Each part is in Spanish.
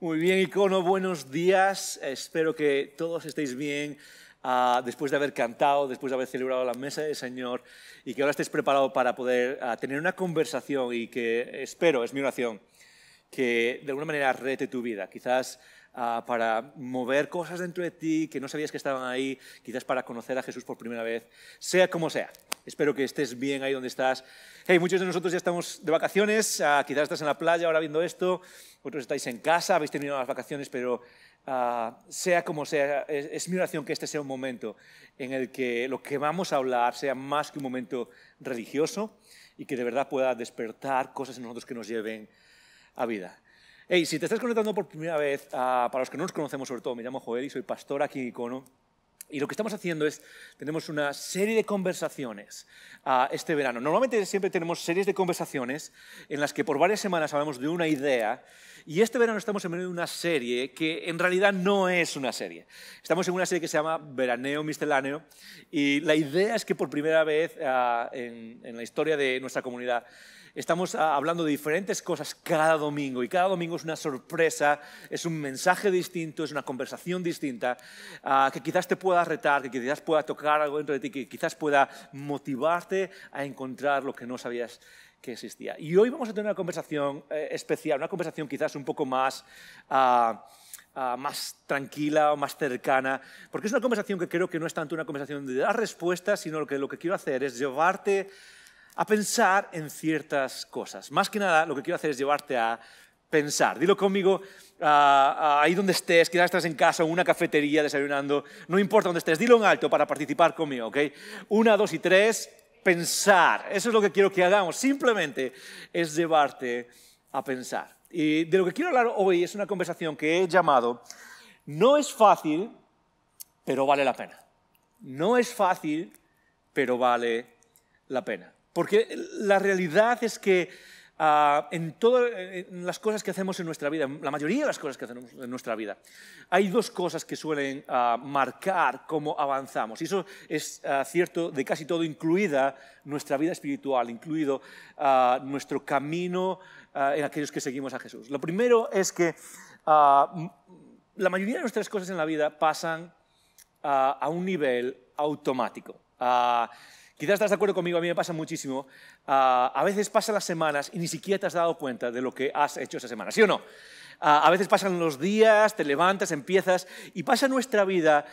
Muy bien, Icono, buenos días. Espero que todos estéis bien después de haber cantado, después de haber celebrado la mesa del Señor y que ahora estéis preparados para poder tener una conversación y que espero, es mi oración, que de alguna manera rete tu vida. Quizás para mover cosas dentro de ti que no sabías que estaban ahí, quizás para conocer a Jesús por primera vez, sea como sea. Espero que estés bien ahí donde estás. Hey, muchos de nosotros ya estamos de vacaciones, quizás estás en la playa ahora viendo esto, otros estáis en casa, habéis terminado las vacaciones, pero sea como sea, es mi oración que este sea un momento en el que lo que vamos a hablar sea más que un momento religioso y que de verdad pueda despertar cosas en nosotros que nos lleven a vida. Hey, si te estás conectando por primera vez, para los que no nos conocemos sobre todo, me llamo Joel y soy pastor aquí en Icono. Y lo que estamos haciendo es, tenemos una serie de conversaciones este verano. Normalmente siempre tenemos series de conversaciones en las que por varias semanas hablamos de una idea. Y este verano estamos en medio de una serie que en realidad no es una serie. Estamos en una serie que se llama Veraneo Misceláneo. Y la idea es que por primera vez en la historia de nuestra comunidad estamos hablando de diferentes cosas cada domingo y cada domingo es una sorpresa, es un mensaje distinto, es una conversación distinta que quizás te pueda retar, que quizás pueda tocar algo dentro de ti, que quizás pueda motivarte a encontrar lo que no sabías que existía. Y hoy vamos a tener una conversación especial, una conversación quizás un poco más tranquila o más cercana, porque es una conversación que creo que no es tanto una conversación de dar respuestas, sino que lo que quiero hacer es llevarte a pensar en ciertas cosas. Más que nada, lo que quiero hacer es llevarte a pensar. Dilo conmigo, ahí donde estés, quizás estás en casa o en una cafetería desayunando, no importa dónde estés, dilo en alto para participar conmigo, ¿ok? 1, 2 y 3, pensar. Eso es lo que quiero que hagamos, simplemente es llevarte a pensar. Y de lo que quiero hablar hoy es una conversación que he llamado No es fácil, pero vale la pena. No es fácil, pero vale la pena. Porque la realidad es que en todas las cosas que hacemos en nuestra vida, la mayoría de las cosas que hacemos en nuestra vida, hay dos cosas que suelen marcar cómo avanzamos. Y eso es cierto de casi todo, incluida nuestra vida espiritual, incluido nuestro camino en aquellos que seguimos a Jesús. Lo primero es que la mayoría de nuestras cosas en la vida pasan a un nivel automático. Quizás estás de acuerdo conmigo, a mí me pasa muchísimo. A veces pasan las semanas y ni siquiera te has dado cuenta de lo que has hecho esa semana, ¿sí o no? A veces pasan los días, te levantas, empiezas y pasa nuestra vida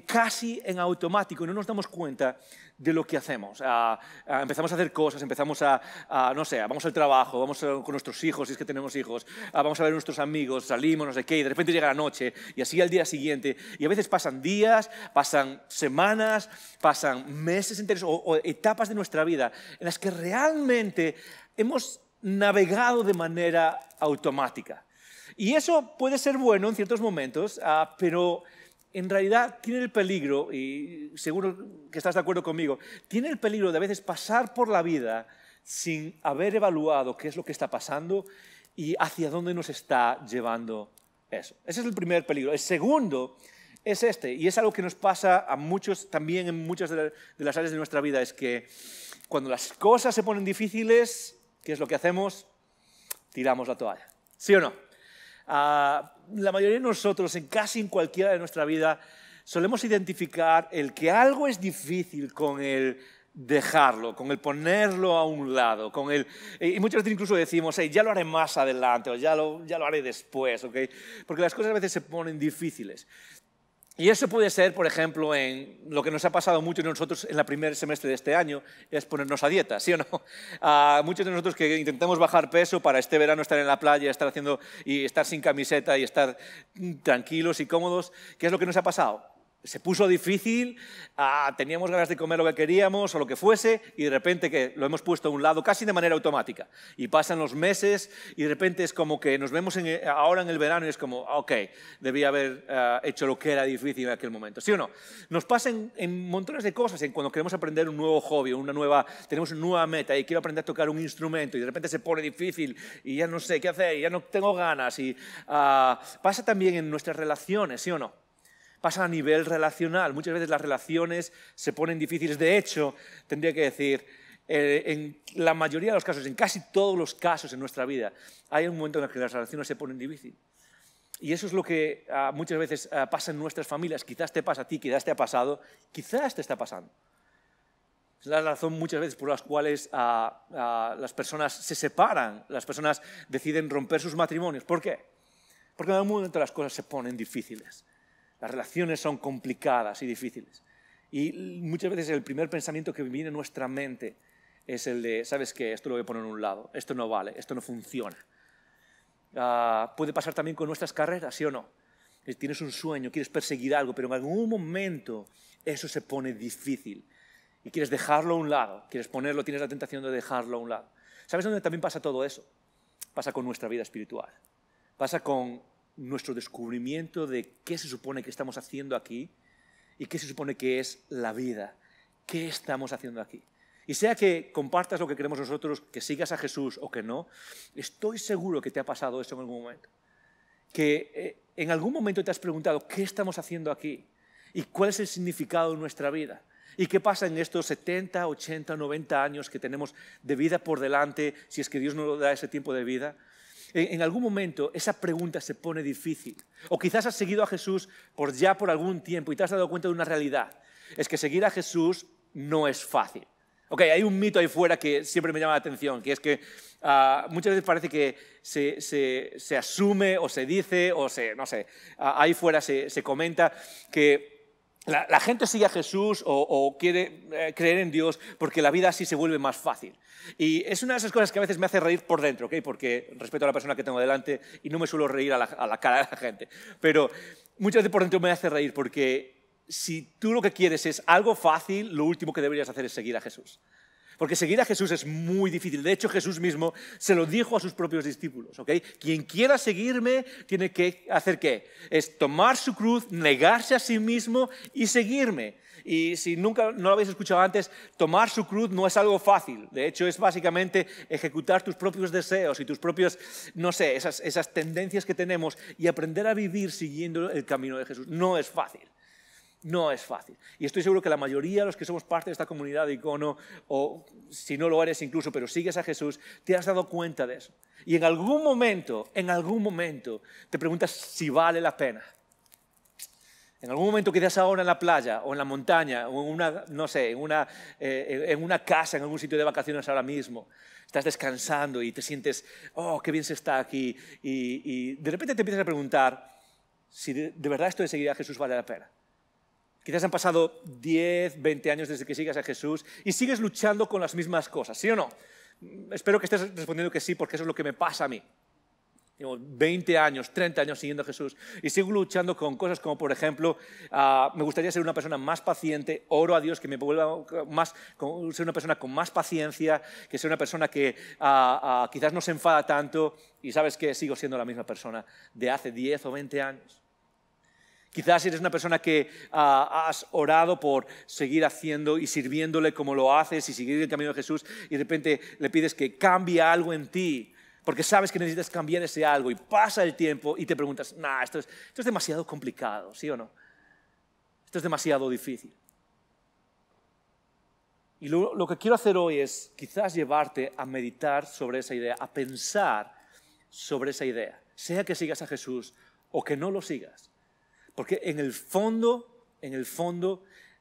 casi en automático y no nos damos cuenta de lo que hacemos. Empezamos a hacer cosas, empezamos no sé, vamos al trabajo, vamos con nuestros hijos, si es que tenemos hijos, vamos a ver a nuestros amigos, salimos, no sé qué, y de repente llega la noche y así al día siguiente. Y a veces pasan días, pasan semanas, pasan meses enteros o etapas de nuestra vida en las que realmente hemos navegado de manera automática. Y eso puede ser bueno en ciertos momentos, pero en realidad tiene el peligro, y seguro que estás de acuerdo conmigo, tiene el peligro de a veces pasar por la vida sin haber evaluado qué es lo que está pasando y hacia dónde nos está llevando eso. Ese es el primer peligro. El segundo es este, y es algo que nos pasa a muchos, también en muchas de las áreas de nuestra vida, es que cuando las cosas se ponen difíciles, ¿qué es lo que hacemos? Tiramos la toalla. ¿Sí o no? La mayoría de nosotros, casi en cualquiera de nuestra vida, solemos identificar el que algo es difícil con el dejarlo, con el ponerlo a un lado, y muchas veces incluso decimos, hey, ya lo haré más adelante o ya lo haré después, ¿okay? Porque las cosas a veces se ponen difíciles. Y eso puede ser, por ejemplo, en lo que nos ha pasado mucho a nosotros en el primer semestre de este año, es ponernos a dieta, ¿sí o no? Muchos de nosotros que intentamos bajar peso para este verano estar en la playa, estar sin camiseta y estar tranquilos y cómodos, ¿qué es lo que nos ha pasado? Se puso difícil, teníamos ganas de comer lo que queríamos o lo que fuese y de repente que lo hemos puesto a un lado casi de manera automática. Y pasan los meses y de repente es como que nos vemos ahora en el verano y es como, ok, debía haber hecho lo que era difícil en aquel momento. ¿Sí o no? Nos pasa en montones de cosas, cuando queremos aprender un nuevo hobby, tenemos una nueva meta y quiero aprender a tocar un instrumento y de repente se pone difícil y ya no sé qué hacer y ya no tengo ganas. Y pasa también en nuestras relaciones, ¿sí o no? Pasa a nivel relacional. Muchas veces las relaciones se ponen difíciles. De hecho, tendría que decir, en la mayoría de los casos, en casi todos los casos en nuestra vida, hay un momento en el que las relaciones se ponen difíciles. Y eso es lo que muchas veces pasa en nuestras familias. Quizás te pasa a ti, quizás te ha pasado, quizás te está pasando. Es la razón muchas veces por las cuales las personas se separan, las personas deciden romper sus matrimonios. ¿Por qué? Porque en algún momento las cosas se ponen difíciles. Las relaciones son complicadas y difíciles. Y muchas veces el primer pensamiento que viene a nuestra mente es el de, ¿sabes qué? Esto lo voy a poner en un lado, esto no vale, esto no funciona. Puede pasar también con nuestras carreras, ¿sí o no? Tienes un sueño, quieres perseguir algo, pero en algún momento eso se pone difícil y quieres dejarlo a un lado, quieres ponerlo, tienes la tentación de dejarlo a un lado. ¿Sabes dónde también pasa todo eso? Pasa con nuestra vida espiritual. Pasa con nuestro descubrimiento de qué se supone que estamos haciendo aquí y qué se supone que es la vida. ¿Qué estamos haciendo aquí? Y sea que compartas lo que queremos nosotros, que sigas a Jesús o que no, estoy seguro que te ha pasado eso en algún momento. Que en algún momento te has preguntado, ¿qué estamos haciendo aquí? ¿Y cuál es el significado de nuestra vida? ¿Y qué pasa en estos 70, 80, 90 años que tenemos de vida por delante, si es que Dios nos da ese tiempo de vida? En algún momento esa pregunta se pone difícil. O quizás has seguido a Jesús por algún tiempo y te has dado cuenta de una realidad. Es que seguir a Jesús no es fácil. Ok, hay un mito ahí fuera que siempre me llama la atención, que es que muchas veces parece que se asume o se dice, o no sé, ahí fuera se comenta que la gente sigue a Jesús o quiere creer en Dios porque la vida así se vuelve más fácil. Y es una de esas cosas que a veces me hace reír por dentro, ¿ok? Porque respeto a la persona que tengo delante y no me suelo reír a la cara de la gente. Pero muchas veces por dentro me hace reír porque si tú lo que quieres es algo fácil, lo último que deberías hacer es seguir a Jesús. Porque seguir a Jesús es muy difícil. De hecho, Jesús mismo se lo dijo a sus propios discípulos. ¿Ok? Quien quiera seguirme tiene que hacer ¿qué? Es tomar su cruz, negarse a sí mismo y seguirme. Y si nunca no lo habéis escuchado antes, tomar su cruz no es algo fácil. De hecho, es básicamente ejecutar tus propios deseos y tus propios, no sé, esas tendencias que tenemos y aprender a vivir siguiendo el camino de Jesús. No es fácil. No es fácil. Y estoy seguro que la mayoría de los que somos parte de esta comunidad de Icono, o si no lo eres incluso, pero sigues a Jesús, te has dado cuenta de eso. Y en algún momento, te preguntas si vale la pena. En algún momento, quizás ahora en la playa, o en la montaña, o en una, no sé, en una casa, en algún sitio de vacaciones ahora mismo, estás descansando y te sientes, oh, qué bien se está aquí. Y de repente te empiezas a preguntar si de verdad esto de seguir a Jesús vale la pena. Quizás han pasado 10, 20 años desde que sigas a Jesús y sigues luchando con las mismas cosas, ¿sí o no? Espero que estés respondiendo que sí, porque eso es lo que me pasa a mí. Llevo 20 años, 30 años siguiendo a Jesús y sigo luchando con cosas como, por ejemplo, me gustaría ser una persona más paciente, oro a Dios que me vuelva ser una persona con más paciencia, que sea una persona que quizás no se enfada tanto y sabes que sigo siendo la misma persona de hace 10 o 20 años. Quizás eres una persona que has orado por seguir haciendo y sirviéndole como lo haces y seguir el camino de Jesús y de repente le pides que cambie algo en ti porque sabes que necesitas cambiar ese algo y pasa el tiempo y te preguntas, esto es demasiado complicado, ¿sí o no? Esto es demasiado difícil. Y lo que quiero hacer hoy es quizás llevarte a meditar sobre esa idea, a pensar sobre esa idea, sea que sigas a Jesús o que no lo sigas. Porque en el fondo,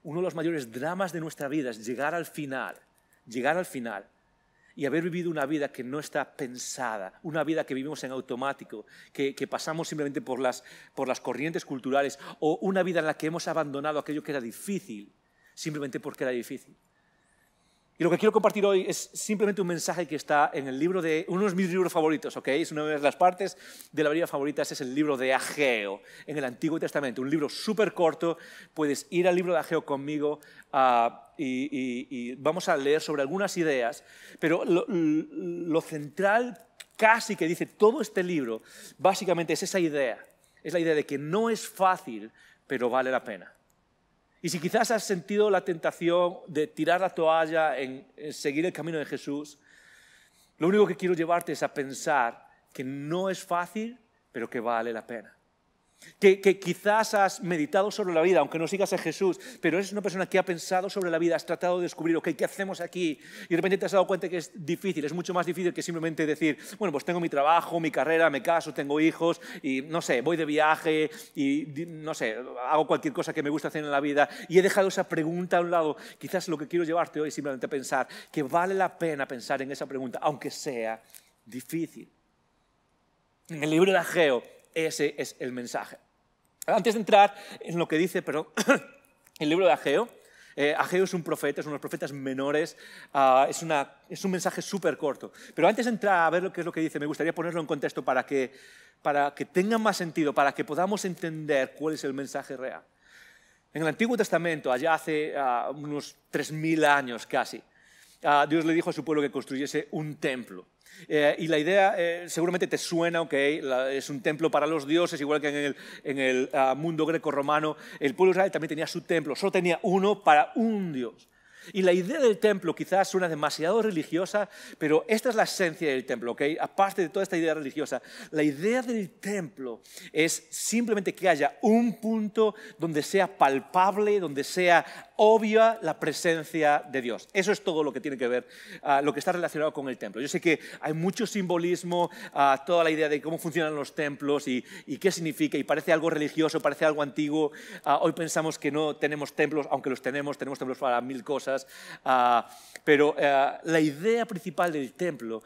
uno de los mayores dramas de nuestra vida es llegar al final y haber vivido una vida que no está pensada, una vida que vivimos en automático, que pasamos simplemente por las corrientes culturales, o una vida en la que hemos abandonado aquello que era difícil, simplemente porque era difícil. Y lo que quiero compartir hoy es simplemente un mensaje que está en el libro de uno de mis libros favoritos, ¿ok? Es una de las partes de la Biblia favoritas, es el libro de Ageo, en el Antiguo Testamento. Un libro súper corto, puedes ir al libro de Ageo conmigo y vamos a leer sobre algunas ideas, pero lo central casi que dice todo este libro, básicamente es esa idea. Es la idea de que no es fácil, pero vale la pena. Y si quizás has sentido la tentación de tirar la toalla en seguir el camino de Jesús, lo único que quiero llevarte es a pensar que no es fácil, pero que vale la pena. que quizás has meditado sobre la vida, aunque no sigas a Jesús, pero eres una persona que ha pensado sobre la vida, has tratado de descubrir, ok, ¿qué hacemos aquí? Y de repente te has dado cuenta que es difícil, es mucho más difícil que simplemente decir, bueno, pues tengo mi trabajo, mi carrera, me caso, tengo hijos y no sé, voy de viaje y no sé, hago cualquier cosa que me gusta hacer en la vida y he dejado esa pregunta a un lado. Quizás lo que quiero llevarte hoy es simplemente pensar que vale la pena pensar en esa pregunta, aunque sea difícil. En el libro de Ageo, ese es el mensaje. Antes de entrar en lo que dice, el libro de Ageo, Ageo es un profeta, es uno de los profetas menores, es un mensaje súper corto. Pero antes de entrar a ver qué es lo que dice, me gustaría ponerlo en contexto para que tenga más sentido, para que podamos entender cuál es el mensaje real. En el Antiguo Testamento, allá hace unos 3.000 años casi, Dios le dijo a su pueblo que construyese un templo. Y la idea seguramente te suena, es un templo para los dioses, igual que en el mundo greco-romano. El pueblo de Israel también tenía su templo, solo tenía uno para un Dios. Y la idea del templo quizás suena demasiado religiosa, pero esta es la esencia del templo, ¿ok? Aparte de toda esta idea religiosa, la idea del templo es simplemente que haya un punto donde sea palpable, donde sea obvia la presencia de Dios. Eso es todo lo que tiene que ver, lo que está relacionado con el templo. Yo sé que hay mucho simbolismo, toda la idea de cómo funcionan los templos y qué significa, y parece algo religioso, parece algo antiguo. Hoy pensamos que no tenemos templos, aunque los tenemos templos para 1000 cosas. Pero la idea principal del templo,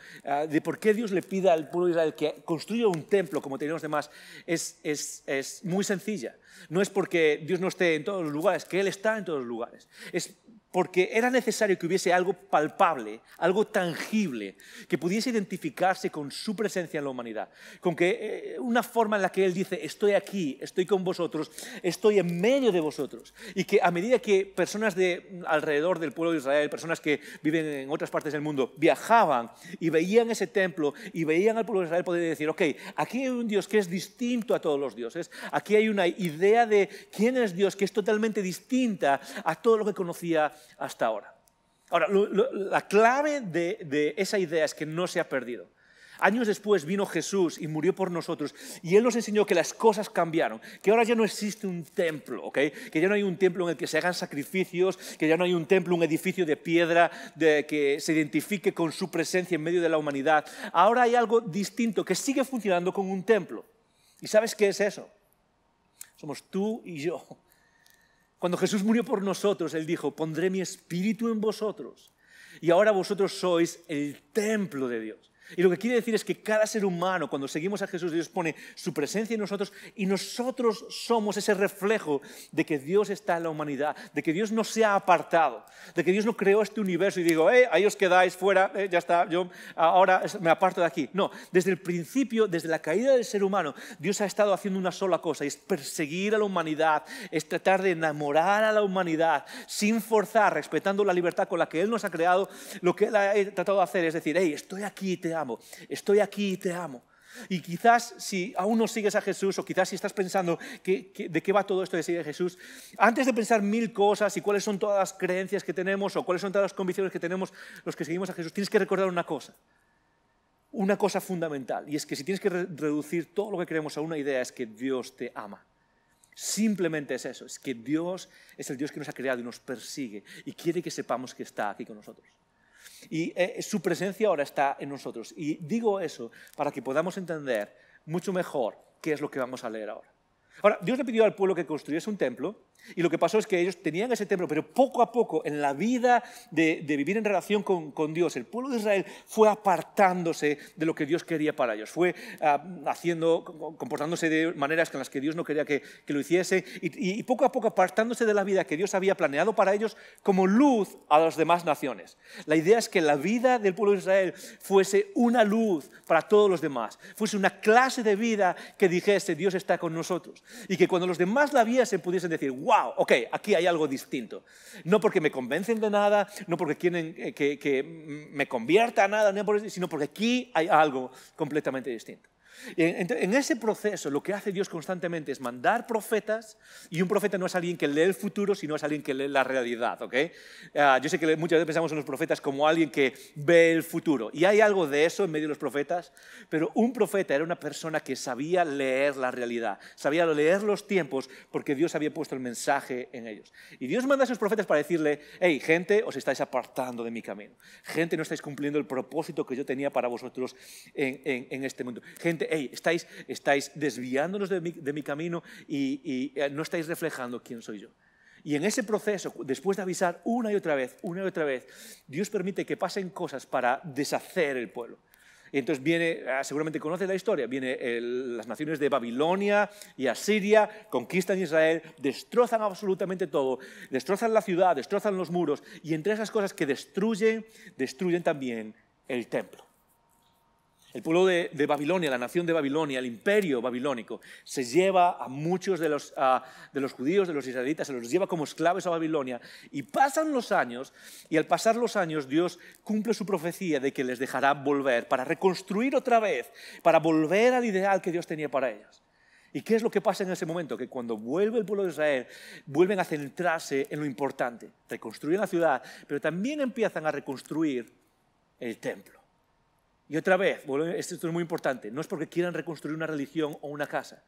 de por qué Dios le pide al pueblo de Israel que construya un templo como tenían los demás, es muy sencilla. No es porque Dios no esté en todos los lugares, que Él está en todos los lugares. Es porque era necesario que hubiese algo palpable, algo tangible, que pudiese identificarse con su presencia en la humanidad. Con que una forma en la que Él dice, estoy aquí, estoy con vosotros, estoy en medio de vosotros. Y que a medida que personas de alrededor del pueblo de Israel, personas que viven en otras partes del mundo, viajaban y veían ese templo y veían al pueblo de Israel, podían decir, ok, aquí hay un Dios que es distinto a todos los dioses, aquí hay una idea de quién es Dios que es totalmente distinta a todo lo que conocía hasta ahora. Ahora, la clave de esa idea es que no se ha perdido. Años después vino Jesús y murió por nosotros y Él nos enseñó que las cosas cambiaron, que ahora ya no existe un templo, ¿okay? Que ya no hay un templo en el que se hagan sacrificios, que ya no hay un templo, un edificio de piedra que se identifique con su presencia en medio de la humanidad. Ahora hay algo distinto que sigue funcionando como un templo. ¿Y sabes qué es eso? Somos tú y yo. Cuando Jesús murió por nosotros, Él dijo, pondré mi espíritu en vosotros y ahora vosotros sois el templo de Dios. Y lo que quiere decir es que cada ser humano, cuando seguimos a Jesús, Dios pone su presencia en nosotros y nosotros somos ese reflejo de que Dios está en la humanidad, de que Dios no se ha apartado, de que Dios no creó este universo y digo, ahí os quedáis fuera, ya está, yo ahora me aparto de aquí. No, desde el principio, desde la caída del ser humano, Dios ha estado haciendo una sola cosa, es perseguir a la humanidad, es tratar de enamorar a la humanidad sin forzar, respetando la libertad con la que Él nos ha creado. Lo que Él ha tratado de hacer es decir, estoy aquí, te amo, estoy aquí y te amo. Y quizás si aún no sigues a Jesús o quizás si estás pensando de qué va todo esto de seguir a Jesús, antes de pensar 1000 cosas y cuáles son todas las creencias que tenemos o cuáles son todas las convicciones que tenemos los que seguimos a Jesús, tienes que recordar una cosa fundamental, y es que si tienes que reducir todo lo que creemos a una idea es que Dios te ama. Simplemente es eso, es que Dios es el Dios que nos ha creado y nos persigue y quiere que sepamos que está aquí con nosotros. Y su presencia ahora está en nosotros. Y digo eso para que podamos entender mucho mejor qué es lo que vamos a leer ahora. Ahora, Dios le pidió al pueblo que construyese un templo y lo que pasó es que ellos tenían ese templo, pero poco a poco en la vida de vivir en relación con Dios, el pueblo de Israel fue apartándose de lo que Dios quería para ellos, fue comportándose de maneras con las que Dios no quería que lo hiciese y poco a poco apartándose de la vida que Dios había planeado para ellos como luz a las demás naciones. La idea es que la vida del pueblo de Israel fuese una luz para todos los demás, fuese una clase de vida que dijese Dios está con nosotros y que cuando los demás la viesen pudiesen decir, wow, ok, aquí hay algo distinto. No porque me convencen de nada, no porque quieren que me convierta a nada, sino porque aquí hay algo completamente distinto. En ese proceso lo que hace Dios constantemente es mandar profetas, y un profeta no es alguien que lee el futuro, sino es alguien que lee la realidad. ¿Okay? Yo sé que muchas veces pensamos en los profetas como alguien que ve el futuro, y hay algo de eso en medio de los profetas, pero un profeta era una persona que sabía leer la realidad, sabía leer los tiempos, porque Dios había puesto el mensaje en ellos. Y Dios manda a sus profetas para decirle: hey, gente, os estáis apartando de mi camino. Gente, no estáis cumpliendo el propósito que yo tenía para vosotros en este mundo. Gente, hey, estáis desviándonos de mi camino y no estáis reflejando quién soy yo. Y en ese proceso, después de avisar una y otra vez, Dios permite que pasen cosas para deshacer el pueblo. Y entonces viene, seguramente conoces la historia, vienen las naciones de Babilonia y Asiria, conquistan Israel, destrozan absolutamente todo, destrozan la ciudad, destrozan los muros, y entre esas cosas que destruyen también el templo. El pueblo de Babilonia, la nación de Babilonia, el imperio babilónico, se lleva a muchos de los judíos, de los israelitas, se los lleva como esclavos a Babilonia, y pasan los años, y al pasar los años Dios cumple su profecía de que les dejará volver para reconstruir otra vez, para volver al ideal que Dios tenía para ellos. ¿Y qué es lo que pasa en ese momento? Que cuando vuelve el pueblo de Israel, vuelven a centrarse en lo importante, reconstruyen la ciudad, pero también empiezan a reconstruir el templo. Y otra vez, esto es muy importante, no es porque quieran reconstruir una religión o una casa.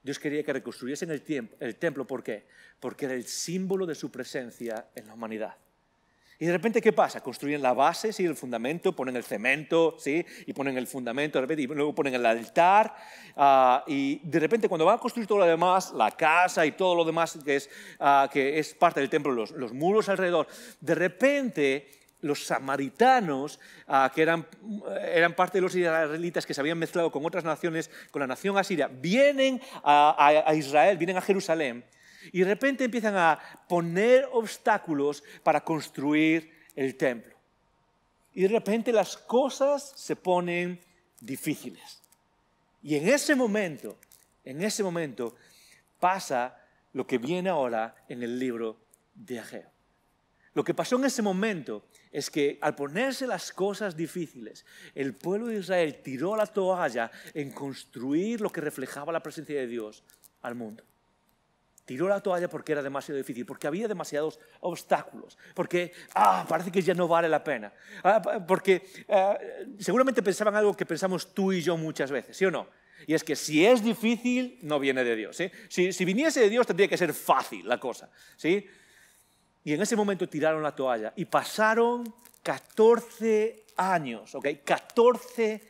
Dios quería que reconstruyesen el templo. ¿Por qué? Porque era el símbolo de su presencia en la humanidad. Y de repente, ¿qué pasa? Construyen la base, ¿sí? El fundamento, ponen el cemento, ¿sí? Y ponen el fundamento, de repente, y luego ponen el altar. Y de repente, cuando van a construir todo lo demás, la casa y todo lo demás que es parte del templo, los muros alrededor, de repente los samaritanos, que eran parte de los israelitas que se habían mezclado con otras naciones, con la nación asiria, vienen a Israel, vienen a Jerusalén, y de repente empiezan a poner obstáculos para construir el templo. Y de repente las cosas se ponen difíciles. Y en ese momento pasa lo que viene ahora en el libro de Ageo. Lo que pasó en ese momento es que al ponerse las cosas difíciles, el pueblo de Israel tiró la toalla en construir lo que reflejaba la presencia de Dios al mundo. Tiró la toalla porque era demasiado difícil, porque había demasiados obstáculos, porque parece que ya no vale la pena, porque seguramente pensaban algo que pensamos tú y yo muchas veces, ¿sí o no? Y es que si es difícil, no viene de Dios, ¿sí? Si viniese de Dios, tendría que ser fácil la cosa, ¿sí? Y en ese momento tiraron la toalla y pasaron 14 años, ¿ok? 14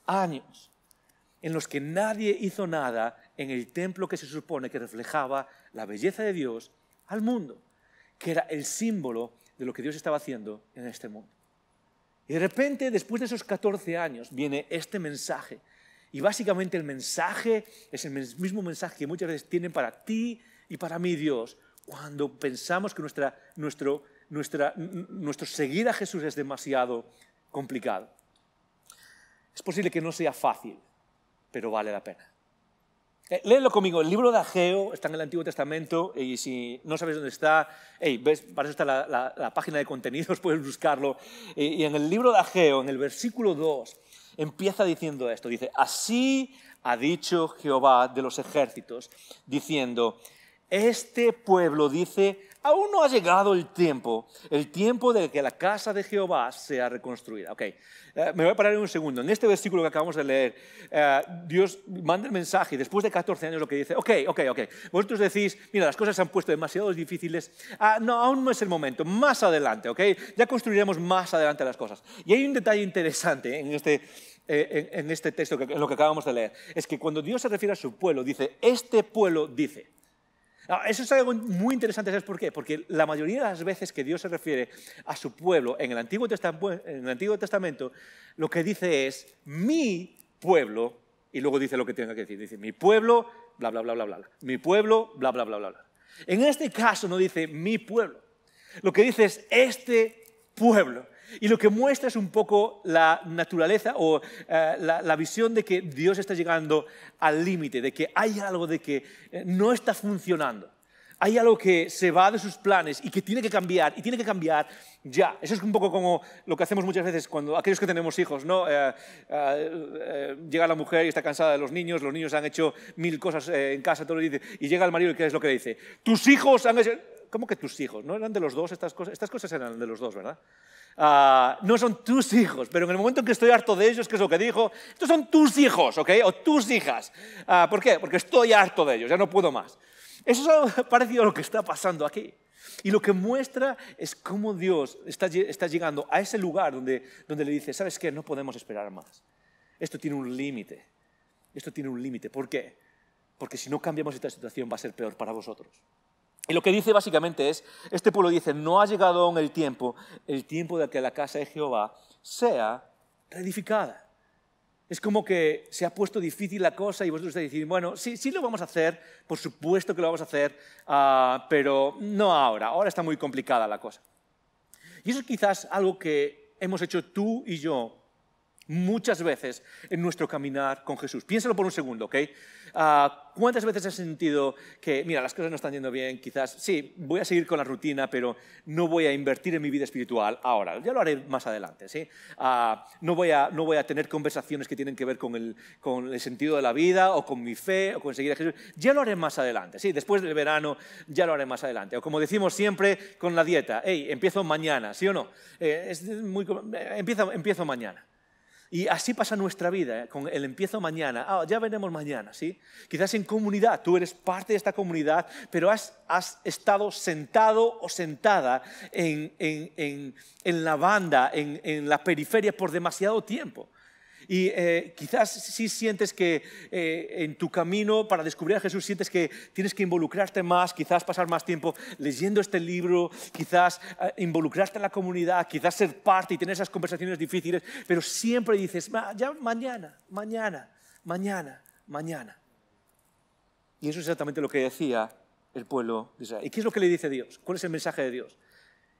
años en los que nadie hizo nada en el templo que se supone que reflejaba la belleza de Dios al mundo, que era el símbolo de lo que Dios estaba haciendo en este mundo. Y de repente, después de esos 14 años, viene este mensaje. Y básicamente el mensaje es el mismo mensaje que muchas veces tienen para ti y para mí Dios, cuando pensamos que nuestro seguir a Jesús es demasiado complicado. Es posible que no sea fácil, pero vale la pena. Léelo conmigo, el libro de Ageo está en el Antiguo Testamento, y si no sabes dónde está, ¿ves? Para eso está la página de contenidos, puedes buscarlo. Y en el libro de Ageo, en el versículo 2, empieza diciendo esto, dice: así ha dicho Jehová de los ejércitos, diciendo: este pueblo dice, aún no ha llegado el tiempo de que la casa de Jehová sea reconstruida. Okay. Me voy a parar un segundo. En este versículo que acabamos de leer, Dios manda el mensaje y después de 14 años lo que dice, ok. Vosotros decís, mira, las cosas se han puesto demasiado difíciles. No, aún no es el momento. Más adelante, ok. Ya construiremos más adelante las cosas. Y hay un detalle interesante en este texto, en lo que acabamos de leer. Es que cuando Dios se refiere a su pueblo, dice, este pueblo dice. Eso es algo muy interesante, ¿sabes por qué? Porque la mayoría de las veces que Dios se refiere a su pueblo en el Antiguo Testamento, lo que dice es mi pueblo, y luego dice lo que tenga que decir. Dice mi pueblo, bla, bla, bla, bla, bla. Mi pueblo, bla, bla, bla, bla, bla. En este caso no dice mi pueblo. Lo que dice es este pueblo. Y lo que muestra es un poco la naturaleza o la visión de que Dios está llegando al límite, de que hay algo de que no está funcionando. Hay algo que se va de sus planes y que tiene que cambiar, y tiene que cambiar ya. Eso es un poco como lo que hacemos muchas veces cuando aquellos que tenemos hijos, ¿no? Llega la mujer y está cansada de los niños han hecho 1000 cosas en casa, todo, y llega el marido y ¿qué es lo que le dice? Tus hijos han hecho... ¿Cómo que tus hijos? ¿No eran de los dos estas cosas? Estas cosas eran de los dos, ¿verdad? No son tus hijos, pero en el momento en que estoy harto de ellos, ¿qué es lo que dijo? Estos son tus hijos, ¿ok? O tus hijas. ¿Por qué? Porque estoy harto de ellos, ya no puedo más. Eso es algo parecido a lo que está pasando aquí. Y lo que muestra es cómo Dios está llegando a ese lugar donde le dice, ¿sabes qué? No podemos esperar más. Esto tiene un límite. Esto tiene un límite. ¿Por qué? Porque si no cambiamos esta situación va a ser peor para vosotros. Y lo que dice básicamente es, este pueblo dice, no ha llegado aún el tiempo de que la casa de Jehová sea reedificada. Es como que se ha puesto difícil la cosa y vosotros estáis diciendo, bueno, sí lo vamos a hacer, por supuesto que lo vamos a hacer, pero no ahora, ahora está muy complicada la cosa. Y eso es quizás algo que hemos hecho tú y yo muchas veces en nuestro caminar con Jesús. Piénsalo por un segundo, ¿ok? ¿Cuántas veces has sentido que, mira, las cosas no están yendo bien, quizás, sí, voy a seguir con la rutina, pero no voy a invertir en mi vida espiritual ahora, ya lo haré más adelante, ¿sí? No voy a tener conversaciones que tienen que ver con el sentido de la vida, o con mi fe, o con seguir a Jesús, ya lo haré más adelante, ¿sí? Después del verano, ya lo haré más adelante. O como decimos siempre con la dieta, hey, empiezo mañana, ¿sí o no? Empiezo mañana. Y así pasa nuestra vida, con el empiezo mañana. Ya veremos mañana, ¿sí? Quizás en comunidad, tú eres parte de esta comunidad, pero has estado sentado o sentada en la banda, en la periferia por demasiado tiempo. Y quizás sí sientes que en tu camino para descubrir a Jesús sientes que tienes que involucrarte más, quizás pasar más tiempo leyendo este libro, quizás involucrarte en la comunidad, quizás ser parte y tener esas conversaciones difíciles, pero siempre dices, ya mañana. Y eso es exactamente lo que decía el pueblo de Israel. ¿Y qué es lo que le dice Dios? ¿Cuál es el mensaje de Dios?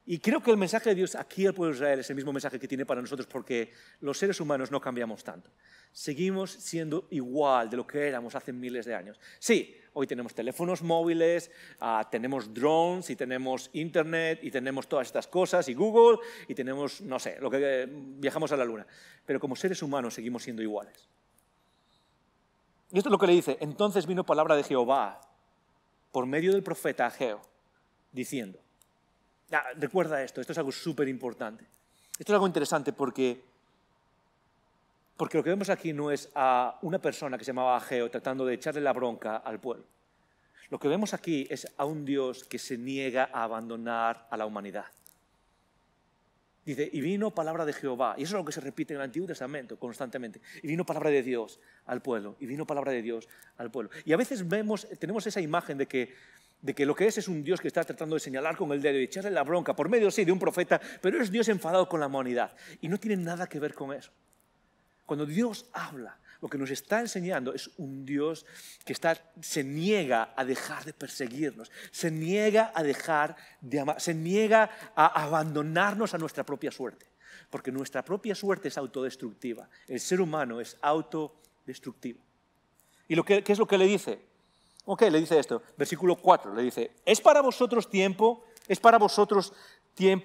Y creo que el mensaje de Dios aquí al pueblo de Israel es el mismo mensaje que tiene para nosotros porque los seres humanos no cambiamos tanto. Seguimos siendo igual de lo que éramos hace miles de años. Sí, hoy tenemos teléfonos móviles, tenemos drones y tenemos internet y tenemos todas estas cosas y Google y tenemos, no sé, viajamos a la luna. Pero como seres humanos seguimos siendo iguales. Y esto es lo que le dice. Entonces vino palabra de Jehová por medio del profeta Ageo diciendo. Recuerda esto es algo súper importante. Esto es algo interesante porque lo que vemos aquí no es a una persona que se llamaba Ageo tratando de echarle la bronca al pueblo. Lo que vemos aquí es a un Dios que se niega a abandonar a la humanidad. Dice, y vino palabra de Jehová, y eso es lo que se repite en el Antiguo Testamento constantemente, y vino palabra de Dios al pueblo, y vino palabra de Dios al pueblo. Y a veces tenemos esa imagen de que lo que es un Dios que está tratando de señalar con el dedo y echarle la bronca por medio, sí, de un profeta, pero es Dios enfadado con la humanidad. Y no tiene nada que ver con eso. Cuando Dios habla, lo que nos está enseñando es un Dios que se niega a dejar de perseguirnos, se niega a dejar de amar, se niega a abandonarnos a nuestra propia suerte. Porque nuestra propia suerte es autodestructiva. El ser humano es autodestructivo. ¿Y qué es lo que le dice? Ok, le dice esto, versículo 4, le dice, ¿es para vosotros tiempo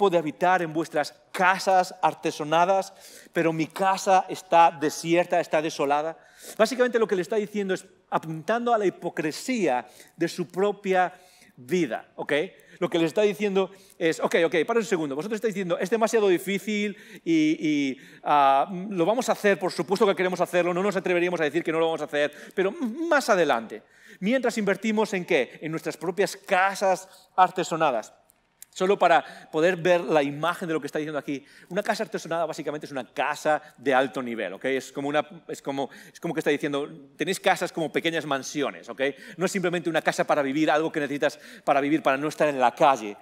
de habitar en vuestras casas artesonadas, pero mi casa está desierta, está desolada? Básicamente lo que le está diciendo es apuntando a la hipocresía de su propia vida, ¿ok? Lo que le está diciendo es, ok, para un segundo, vosotros estáis diciendo, es demasiado difícil y lo vamos a hacer, por supuesto que queremos hacerlo, no nos atreveríamos a decir que no lo vamos a hacer, pero más adelante. Mientras invertimos ¿en qué? En nuestras propias casas artesonadas. Solo para poder ver la imagen de lo que está diciendo aquí. Una casa artesanada básicamente es una casa de alto nivel, ¿ok? Es como que está diciendo, tenéis casas como pequeñas mansiones, ¿ok? No es simplemente una casa para vivir, algo que necesitas para vivir, para no estar en la calle.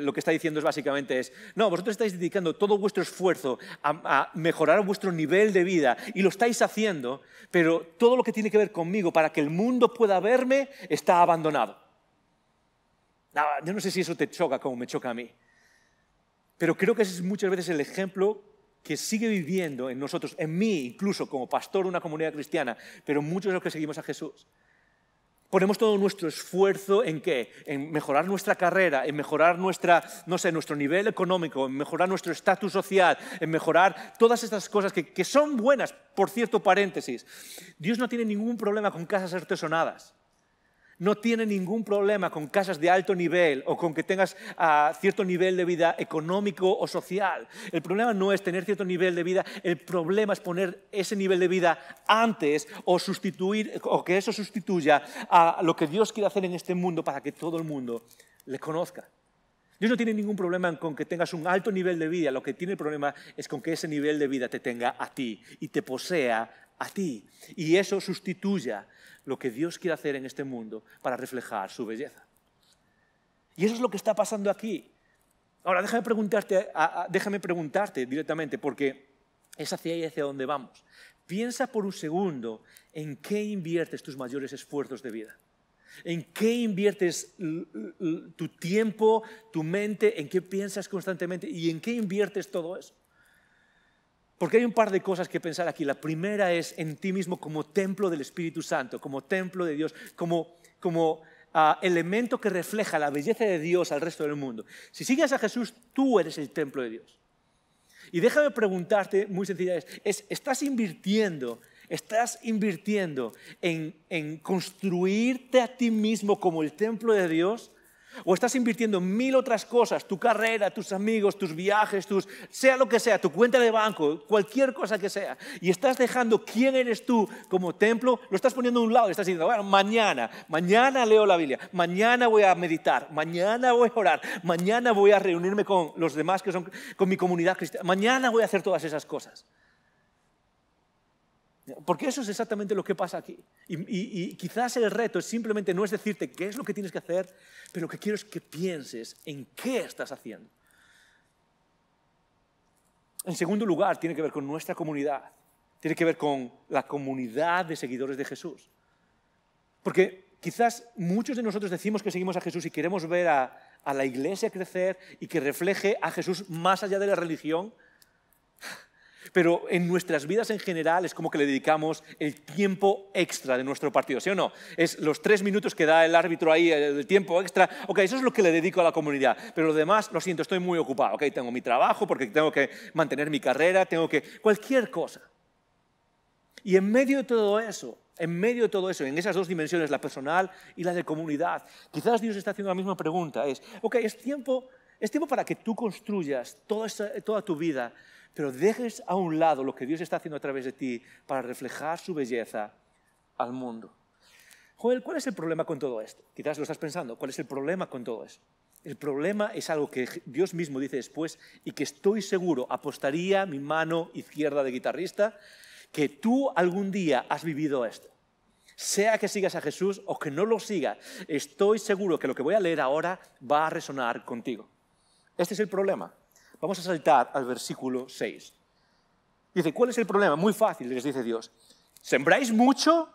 Lo que está diciendo es básicamente no, vosotros estáis dedicando todo vuestro esfuerzo a mejorar vuestro nivel de vida y lo estáis haciendo, pero todo lo que tiene que ver conmigo para que el mundo pueda verme está abandonado. Yo no sé si eso te choca como me choca a mí, pero creo que ese es muchas veces el ejemplo que sigue viviendo en nosotros, en mí incluso como pastor de una comunidad cristiana, pero muchos de los que seguimos a Jesús. Ponemos todo nuestro esfuerzo ¿en qué? En mejorar nuestra carrera, en mejorar nuestro nivel económico, en mejorar nuestro estatus social, en mejorar todas estas cosas que son buenas. Por cierto, paréntesis, Dios no tiene ningún problema con casas artesonadas. No tiene ningún problema con casas de alto nivel o con que tengas cierto nivel de vida económico o social. El problema no es tener cierto nivel de vida, el problema es poner ese nivel de vida antes o que eso sustituya a lo que Dios quiere hacer en este mundo para que todo el mundo le conozca. Dios no tiene ningún problema con que tengas un alto nivel de vida, lo que tiene el problema es con que ese nivel de vida te tenga a ti y te posea a ti. Y eso sustituya lo que Dios quiere hacer en este mundo para reflejar su belleza. Y eso es lo que está pasando aquí. Ahora, déjame preguntarte directamente, porque es hacia ahí hacia donde vamos. Piensa por un segundo en qué inviertes tus mayores esfuerzos de vida. ¿En qué inviertes tu tiempo, tu mente? ¿En qué piensas constantemente? ¿Y en qué inviertes todo eso? Porque hay un par de cosas que pensar aquí. La primera es en ti mismo como templo del Espíritu Santo, como templo de Dios, como elemento que refleja la belleza de Dios al resto del mundo. Si sigues a Jesús, tú eres el templo de Dios. Y déjame preguntarte, muy sencilla, ¿estás invirtiendo en construirte a ti mismo como el templo de Dios? ¿O estás invirtiendo en 1000 otras cosas, tu carrera, tus amigos, tus viajes, sea lo que sea, tu cuenta de banco, cualquier cosa que sea, y estás dejando quién eres tú como templo, lo estás poniendo a un lado y estás diciendo, bueno, mañana leo la Biblia, mañana voy a meditar, mañana voy a orar, mañana voy a reunirme con los demás que son con mi comunidad cristiana, mañana voy a hacer todas esas cosas? Porque eso es exactamente lo que pasa aquí. Y quizás el reto simplemente no es decirte qué es lo que tienes que hacer, pero lo que quiero es que pienses en qué estás haciendo. En segundo lugar, tiene que ver con nuestra comunidad. Tiene que ver con la comunidad de seguidores de Jesús. Porque quizás muchos de nosotros decimos que seguimos a Jesús y queremos ver a la iglesia crecer y que refleje a Jesús más allá de la religión. Pero en nuestras vidas en general es como que le dedicamos el tiempo extra de nuestro partido, ¿sí o no? Es los 3 minutos que da el árbitro ahí, el tiempo extra. Ok, eso es lo que le dedico a la comunidad. Pero lo demás, lo siento, estoy muy ocupado. Ok, tengo mi trabajo porque tengo que mantener mi carrera, cualquier cosa. Y en medio de todo eso, en esas dos dimensiones, la personal y la de comunidad, quizás Dios está haciendo la misma pregunta. Es tiempo para que tú construyas toda tu vida, pero dejes a un lado lo que Dios está haciendo a través de ti para reflejar su belleza al mundo. Joel, ¿cuál es el problema con todo esto? Quizás lo estás pensando, ¿cuál es el problema con todo eso? El problema es algo que Dios mismo dice después y que estoy seguro, apostaría mi mano izquierda de guitarrista, que tú algún día has vivido esto. Sea que sigas a Jesús o que no lo sigas, estoy seguro que lo que voy a leer ahora va a resonar contigo. Este es el problema. Vamos a saltar al versículo 6. Dice, ¿cuál es el problema? Muy fácil, les dice Dios. Sembráis mucho,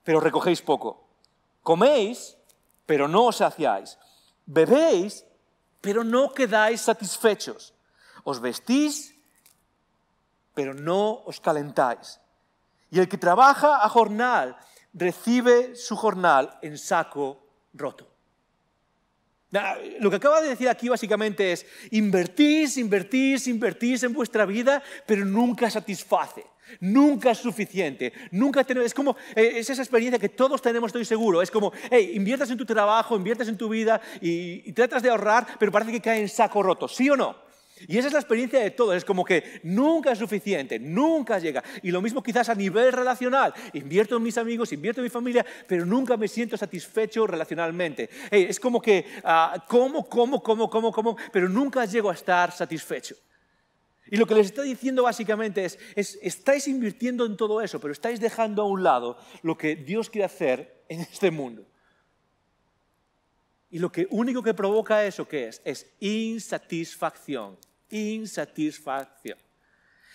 pero recogéis poco. Coméis, pero no os saciáis. Bebéis, pero no quedáis satisfechos. Os vestís, pero no os calentáis. Y el que trabaja a jornal, recibe su jornal en saco roto. Lo que acaba de decir aquí básicamente es invertís en vuestra vida, pero nunca satisface, nunca es suficiente, es esa experiencia que todos tenemos, estoy seguro. Es como, inviertas en tu trabajo, inviertas en tu vida y tratas de ahorrar, pero parece que cae en saco roto, ¿sí o no? Y esa es la experiencia de todos, es como que nunca es suficiente, nunca llega. Y lo mismo quizás a nivel relacional, invierto en mis amigos, invierto en mi familia, pero nunca me siento satisfecho relacionalmente. Es como que como, pero nunca llego a estar satisfecho. Y lo que les está diciendo básicamente es estáis invirtiendo en todo eso, pero estáis dejando a un lado lo que Dios quiere hacer en este mundo. Y lo único que provoca eso, ¿qué es? Es insatisfacción. Insatisfacción.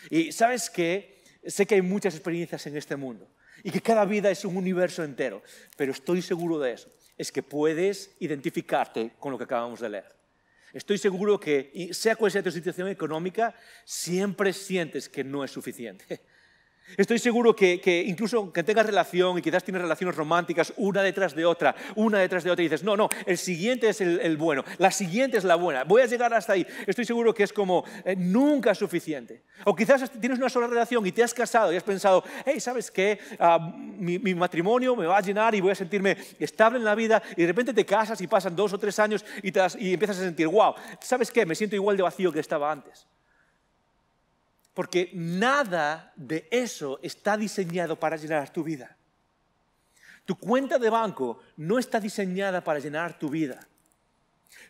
Y ¿sabes qué? Sé que hay muchas experiencias en este mundo y que cada vida es un universo entero, pero estoy seguro de eso. Es que puedes identificarte con lo que acabamos de leer. Estoy seguro que, sea cual sea tu situación económica, siempre sientes que no es suficiente. Estoy seguro que incluso que tengas relación y quizás tienes relaciones románticas una detrás de otra, y dices, no, el siguiente es el bueno, la siguiente es la buena, voy a llegar hasta ahí. Estoy seguro que es como nunca es suficiente. O quizás tienes una sola relación y te has casado y has pensado, hey, ¿sabes qué? Mi matrimonio me va a llenar y voy a sentirme estable en la vida, y de repente te casas y pasan 2 o 3 años y empiezas a sentir, wow, ¿sabes qué? Me siento igual de vacío que estaba antes. Porque nada de eso está diseñado para llenar tu vida. Tu cuenta de banco no está diseñada para llenar tu vida.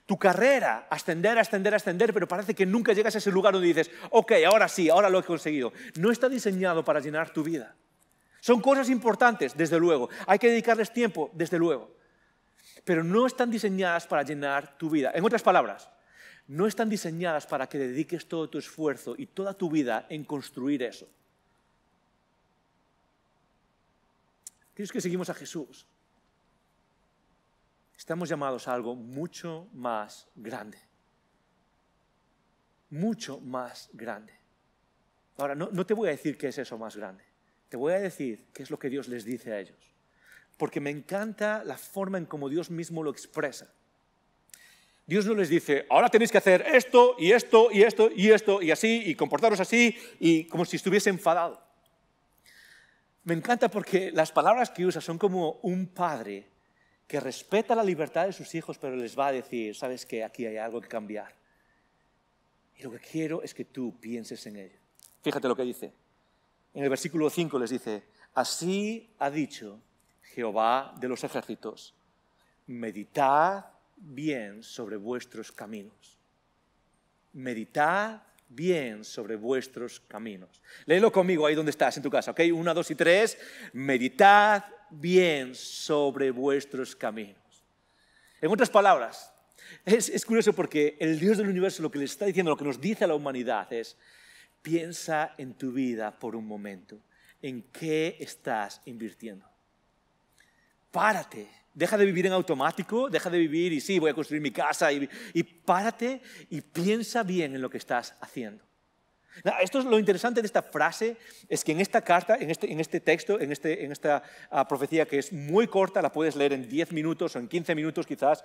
Tu carrera, ascender, pero parece que nunca llegas a ese lugar donde dices, ok, ahora sí, ahora lo he conseguido. No está diseñado para llenar tu vida. Son cosas importantes, desde luego. Hay que dedicarles tiempo, desde luego. Pero no están diseñadas para llenar tu vida. En otras palabras, no están diseñadas para que dediques todo tu esfuerzo y toda tu vida en construir eso. Aquellos que seguimos a Jesús, estamos llamados a algo mucho más grande. Mucho más grande. Ahora, no te voy a decir qué es eso más grande. Te voy a decir qué es lo que Dios les dice a ellos. Porque me encanta la forma en cómo Dios mismo lo expresa. Dios no les dice, ahora tenéis que hacer esto, y esto, y esto, y esto, y así, y comportaros así, y como si estuviese enfadado. Me encanta porque las palabras que usa son como un padre que respeta la libertad de sus hijos, pero les va a decir, ¿sabes qué? Aquí hay algo que cambiar. Y lo que quiero es que tú pienses en ello. Fíjate lo que dice. En el versículo 5 les dice, así ha dicho Jehová de los ejércitos, meditad bien sobre vuestros caminos. Meditad bien sobre vuestros caminos. Léelo conmigo ahí donde estás, en tu casa, ¿ok? 1, 2 y 3. Meditad bien sobre vuestros caminos. En otras palabras, es curioso porque el Dios del universo lo que le está diciendo, lo que nos dice a la humanidad es, piensa en tu vida por un momento. ¿En qué estás invirtiendo? Párate. Deja de vivir en automático, deja de vivir y sí, voy a construir mi casa y párate y piensa bien en lo que estás haciendo. Esto es lo interesante de esta frase, es que en esta carta, en este texto, en esta profecía que es muy corta, la puedes leer en 10 minutos o en 15 minutos quizás,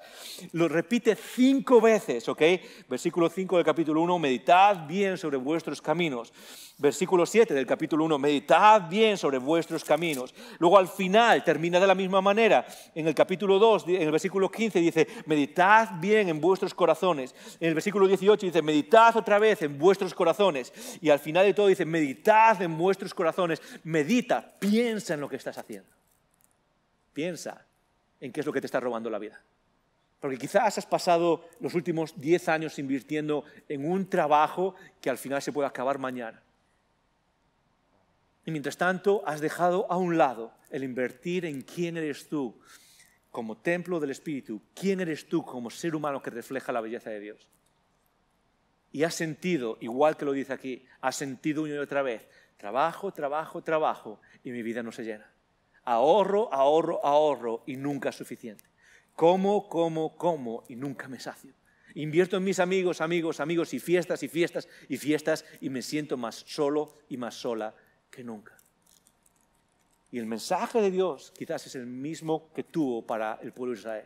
lo repite 5 veces, ¿ok? Versículo 5 del capítulo 1, meditad bien sobre vuestros caminos. Versículo 7 del capítulo 1, meditad bien sobre vuestros caminos. Luego al final termina de la misma manera. En el capítulo 2, en el versículo 15 dice, meditad bien en vuestros corazones. En el versículo 18 dice, meditad otra vez en vuestros corazones. Y al final de todo dice, meditad en vuestros corazones. Medita, piensa en lo que estás haciendo. Piensa en qué es lo que te está robando la vida. Porque quizás has pasado los últimos 10 años invirtiendo en un trabajo que al final se puede acabar mañana. Y mientras tanto has dejado a un lado el invertir en quién eres tú como templo del Espíritu, quién eres tú como ser humano que refleja la belleza de Dios. Y has sentido, igual que lo dice aquí, has sentido una y otra vez, trabajo, trabajo, trabajo, y mi vida no se llena. Ahorro, ahorro, ahorro, y nunca es suficiente. Como, y nunca me sacio. Invierto en mis amigos, y fiestas, y fiestas, y fiestas, y me siento más solo y más sola que nunca. Y el mensaje de Dios quizás es el mismo que tuvo para el pueblo de Israel.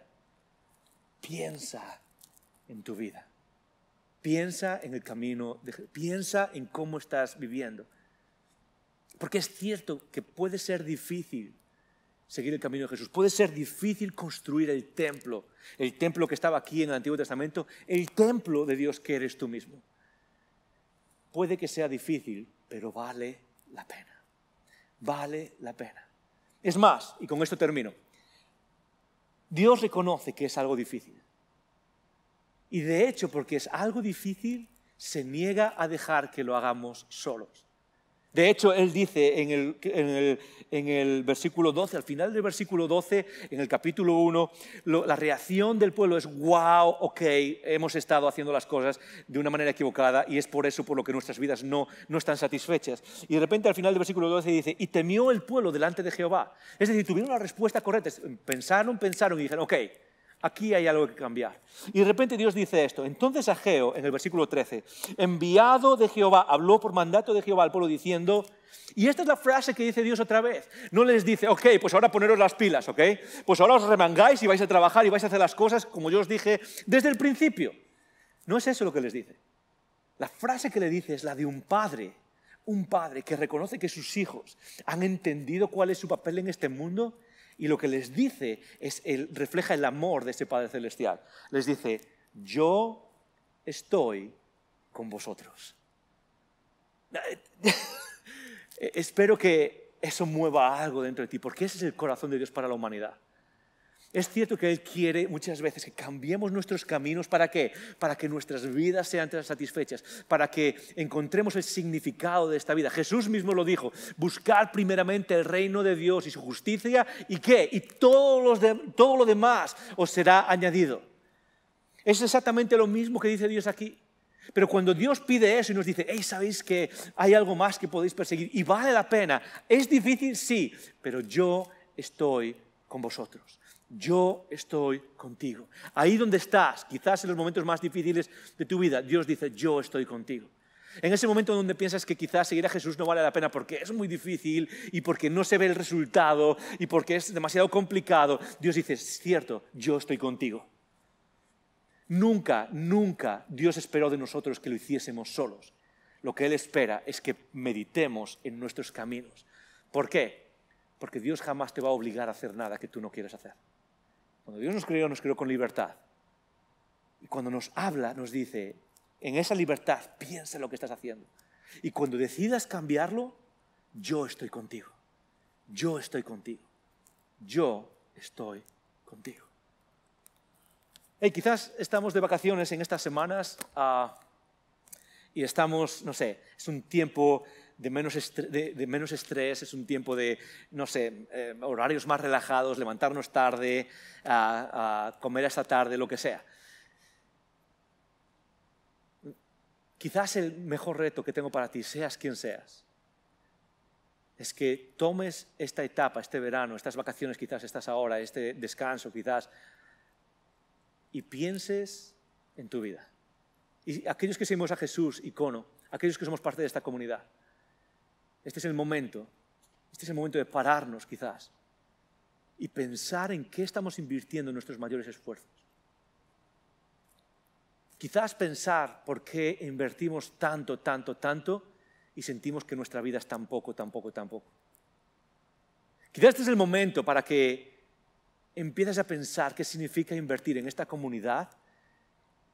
Piensa en tu vida. Piensa en el camino, piensa en cómo estás viviendo. Porque es cierto que puede ser difícil seguir el camino de Jesús. Puede ser difícil construir el templo que estaba aquí en el Antiguo Testamento, el templo de Dios que eres tú mismo. Puede que sea difícil, pero vale la pena. Vale la pena. Es más, y con esto termino, Dios reconoce que es algo difícil. Y de hecho, porque es algo difícil, se niega a dejar que lo hagamos solos. De hecho, Él dice en el versículo 12, al final del versículo 12, en el capítulo 1, la reacción del pueblo es, wow, ok, hemos estado haciendo las cosas de una manera equivocada y es por eso por lo que nuestras vidas no están satisfechas. Y de repente al final del versículo 12 dice, y temió el pueblo delante de Jehová. Es decir, tuvieron la respuesta correcta. Pensaron y dijeron, ok, aquí hay algo que cambiar. Y de repente Dios dice esto. Entonces Ageo, en el versículo 13, enviado de Jehová, habló por mandato de Jehová al pueblo diciendo, y esta es la frase que dice Dios otra vez. No les dice, ok, pues ahora poneros las pilas, ok, pues ahora os remangáis y vais a trabajar y vais a hacer las cosas como yo os dije desde el principio. No es eso lo que les dice. La frase que le dice es la de un padre que reconoce que sus hijos han entendido cuál es su papel en este mundo y lo que les dice refleja el amor de ese Padre Celestial. Les dice, yo estoy con vosotros. Espero que eso mueva algo dentro de ti, porque ese es el corazón de Dios para la humanidad. Es cierto que Él quiere muchas veces que cambiemos nuestros caminos. ¿Para qué? Para que nuestras vidas sean satisfechas, para que encontremos el significado de esta vida. Jesús mismo lo dijo, buscar primeramente el reino de Dios y su justicia, ¿y qué? Y todo lo demás os será añadido. Es exactamente lo mismo que dice Dios aquí. Pero cuando Dios pide eso y nos dice, hey, ¿sabéis que hay algo más que podéis perseguir? Y vale la pena. ¿Es difícil? Sí, pero yo estoy con vosotros. Yo estoy contigo. Ahí donde estás, quizás en los momentos más difíciles de tu vida, Dios dice, yo estoy contigo. En ese momento donde piensas que quizás seguir a Jesús no vale la pena porque es muy difícil y porque no se ve el resultado y porque es demasiado complicado, Dios dice, es cierto, yo estoy contigo. Nunca, nunca Dios esperó de nosotros que lo hiciésemos solos. Lo que Él espera es que meditemos en nuestros caminos. ¿Por qué? Porque Dios jamás te va a obligar a hacer nada que tú no quieras hacer. Cuando Dios nos creó con libertad. Y cuando nos habla, nos dice, en esa libertad, piensa en lo que estás haciendo. Y cuando decidas cambiarlo, yo estoy contigo. Yo estoy contigo. Yo estoy contigo. Hey, quizás estamos de vacaciones en estas semanas y estamos, no sé, es un tiempo de menos estrés, es un tiempo de, no sé, horarios más relajados, levantarnos tarde, comer hasta tarde, lo que sea. Quizás el mejor reto que tengo para ti, seas quien seas, es que tomes esta etapa, este verano, estas vacaciones quizás estás ahora, este descanso quizás, y pienses en tu vida. Y aquellos que seguimos a Jesús, icono, aquellos que somos parte de esta comunidad, este es el momento de pararnos quizás y pensar en qué estamos invirtiendo en nuestros mayores esfuerzos. Quizás pensar por qué invertimos tanto y sentimos que nuestra vida es tan poco. Quizás este es el momento para que empieces a pensar qué significa invertir en esta comunidad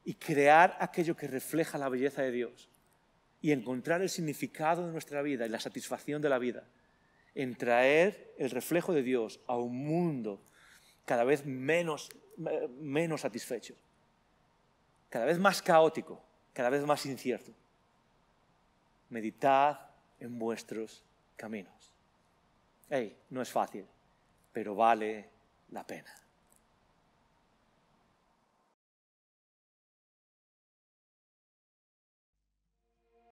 y crear aquello que refleja la belleza de Dios y encontrar el significado de nuestra vida y la satisfacción de la vida en traer el reflejo de Dios a un mundo cada vez menos satisfecho, cada vez más caótico, cada vez más incierto. Meditad en vuestros caminos. No es fácil, pero vale la pena.